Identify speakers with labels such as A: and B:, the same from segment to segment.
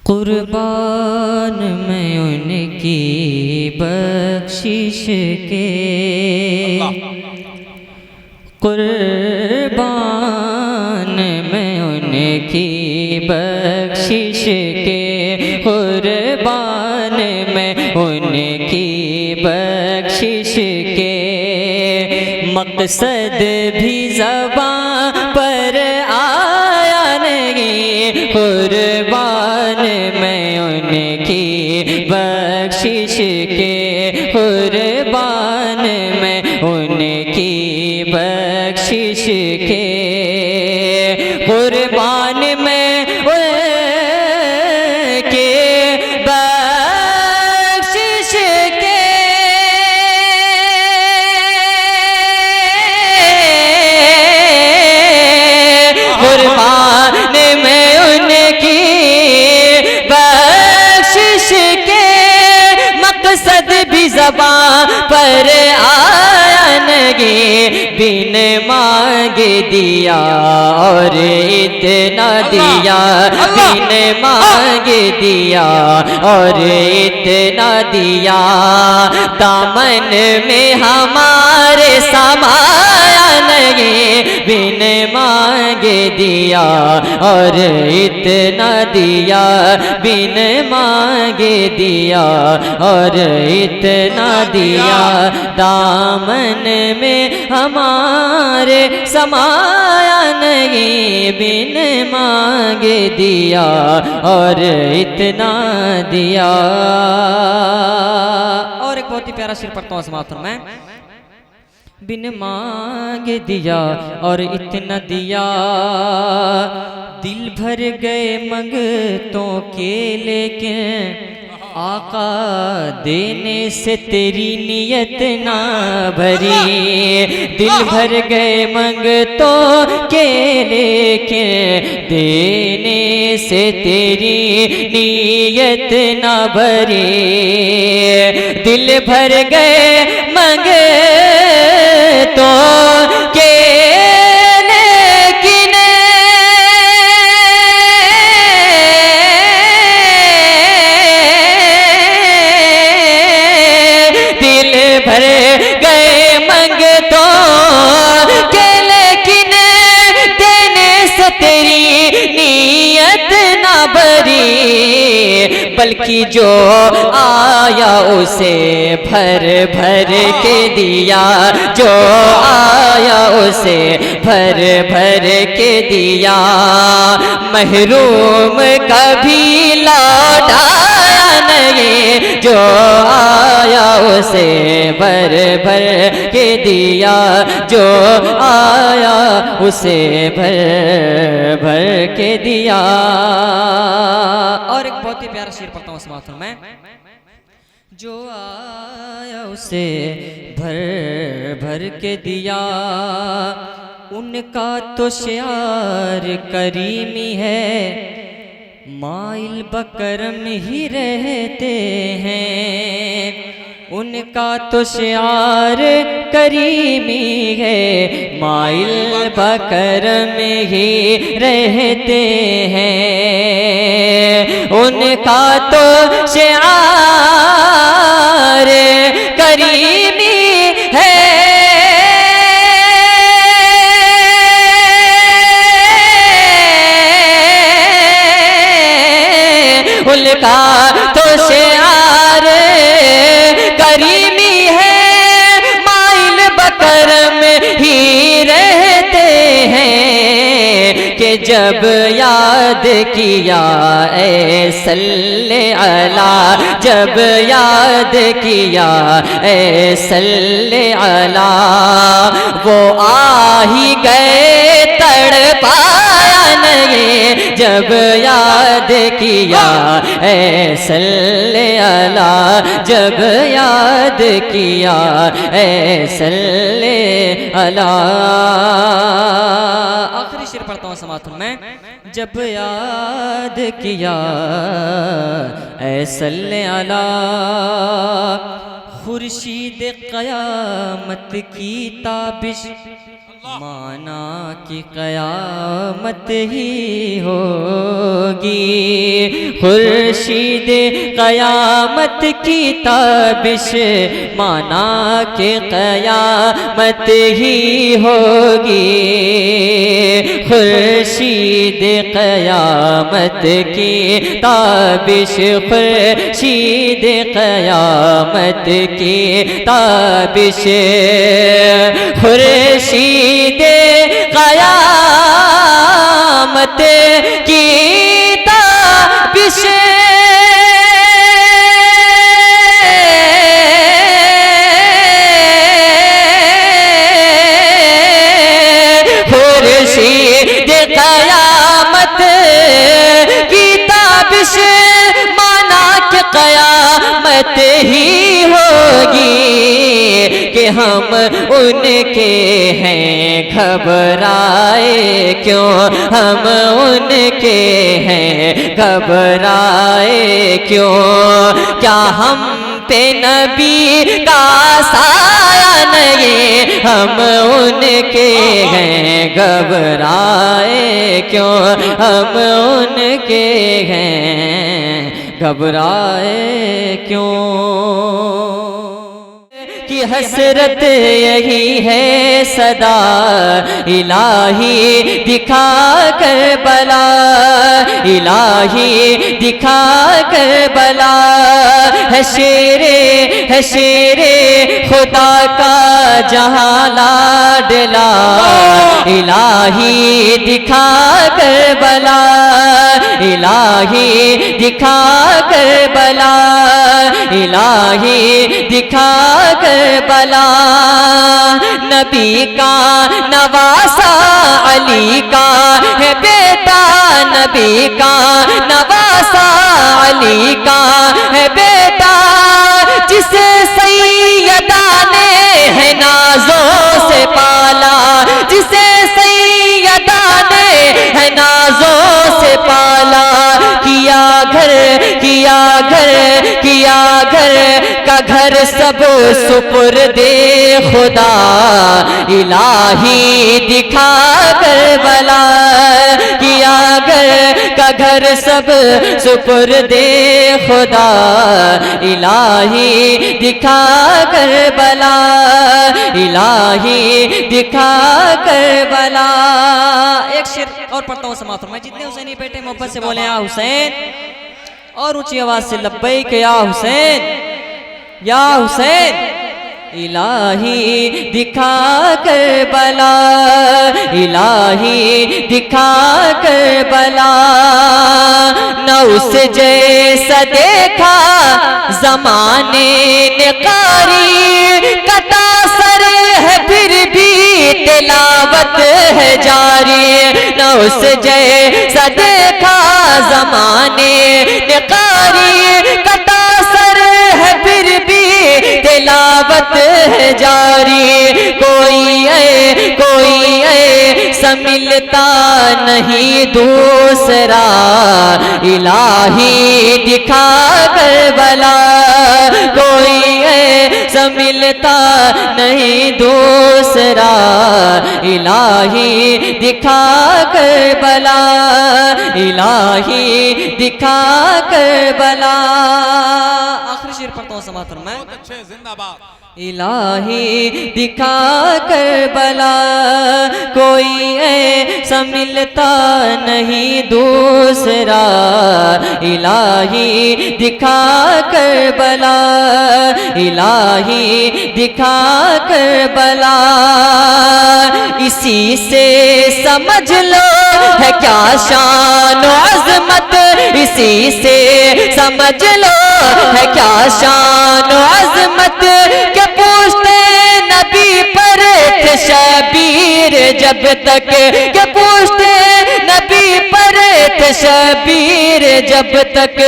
A: قربان میں ان کی بخشش کے، قربان میں ان کی بخشش کے، قربان میں ان کی بخشش کے، مقصد بھی زباں پر آیا نہیں، قربان میں ان کی بخشش کے، قربان میں ان کی بخشش کے، قربان میں زباں پر آیا نہیں، بن مانگ دیا اور اتنا دیا، بن مانگ دیا اور اتنا دیا، دامن میں ہمارے سمایا نہیں، بن مانگ دیا اور اتنا دیا، بن مانگ دیا اور اتنا دیا، دامن میں ہمارے سمایا نہیں، بن مانگ دیا اور اتنا دیا۔ اور ایک بہت ہی پیارا شعر پڑھتا ہوں، سماعت فرمائیں۔ بن مانگ دیا اور اتنا دیا، دل بھر گئے منگتوں کے، لیکن آقا دینے سے تیری نیت نہ بھری، دل بھر گئے منگتوں کے، لیکن دینے سے تیری نیت نہ بھری، دل بھر گئے منگتوں کے، بھر گئے منگتوں کے، لیکن دینے سے تیری نیت نہ بھری، بلکہ جو آیا اسے بھر بھر کے دیا، جو آیا اسے بھر بھر کے دیا، محروم کبھی لوٹایا نہیں، جو آیا اسے بھر بھر کے دیا، جو آیا اسے بھر بھر کے دیا۔ اور ایک بہت ہی پیارا شعر پڑھتا ہوں، سماعت فرمائیں۔ جو آیا اسے بھر بھر کے دیا، ان کا تو شعار کریمی ہے، مائل بکرم ہی رہتے ہیں، ان کا تو شعار کریمی ہے، مائل بکرم ہی رہتے ہیں، ان کا تو شعار کریمی ہے، ان کا تو شعار کریمی ہے، مائل بکرم ہی رہتے ہیں، کہ جب یاد کیا اے صلی علی، جب یاد کیا اے صلی علی، وہ آ ہی گئے تڑپایا نہیں، جب یاد کیا اے صلی علی، جب یاد کیا اے صلی علی۔ آخری شعر پڑھتا ہوں، سماعت میں۔ جب یاد کیا اے صلی علی، خورشید قیامت کی تابش مانا کی قیامت ہی ہوگی، خورشید قیامت کی تابش مانا کی قیامت ہی ہوگی، خورشید قیامت کی تابش، خورشید قیامت کی تابش، خورشید قیامت کی تابش، خورشید قیامت کی تابش مانا کہ قیامت ہی ہوگی، کہ ہم ان کے ہیں گھبرائے کیوں، ہم ان کے ہیں گھبرائے کیوں، کیا ہم پہ نبی کا سایہ نہیں، ہم ان کے ہیں گھبرائے کیوں، ہم ان کے ہیں گھبرائے کیوں، کی حسرت یہی ہے صدا الہی دکھا کر بلا، الہی دکھا کر بلا، ہے شیر خدا کا جہاں لاڈلا، الہی دکھا کر بلا، الہی دکھا کر بلا، الہی دکھا کر بلا، نبی کا نواسا علی کا ہے بیٹا، نبی کا نواسا علی کا ہے بیٹا، جسے سیدہ نے ہے نازوں سے پالا، جسے سیدہ نے ہے نازوں سے پالا، کیا گھر کا گھر سب سپرد خدا، الہی دکھا کر بلا، کیا گھر کا گھر سب سپرد خدا، الہی دکھا کر بلا، الہی دکھا کر بلا۔ ایک شعر اور پڑھتا ہوں سماعت فرمائیں، جتنے حسینی بیٹے محبت سے بولیں یا حسین، اور اونچی آواز سے لبیک یا حسین یا حسین، الہی دکھا کر بلا، الہی دکھا کر بلا، نہ اس جیسا دیکھا زمانے نے قاری، کٹا سر ہے پھر بھی تلاوت ہے جاری، نہ اس جیسا دیکھا زمانے نے قاری، کٹا سر ہے پھر بھی تلاوت ہے جاری، کوئی ایسا ملتا نہیں دوسرا، الہی دکھا کر بلا، کوئی ایسا ملتا نہیں دوسرا، الہی دکھا کر بلا، الہی دکھا کر بلا۔ آخری شعر پڑھتا ہوں سماعت فرمائیں، بہت اچھے، زندہ باد۔ الہی دکھا کر بلا، کوئی ایسا ملتا نہیں دوسرا، الہی دکھا کر بلا، الہی دکھا کر بلا، اسی سے سمجھ لو ہے کیا شان و عظمت، اسی سے سمجھ لو ہے کیا شان و عظمت، کہ پوچھتے نبی پر تھے شبیر جب تک، کہ پوچھتے نبی پر تھے شبیر جب تک،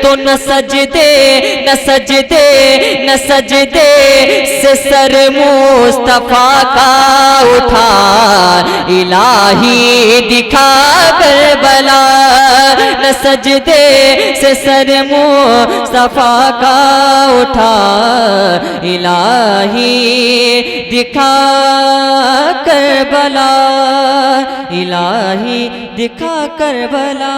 A: تو نہ سجدے نہ سجدے سے سر مصطفیٰ کا اٹھا الہی دکھا کربلا نہ سجدے سے سر مصطفیٰ کا اٹھا الہی دکھا کربلا الہی دکھا کربلا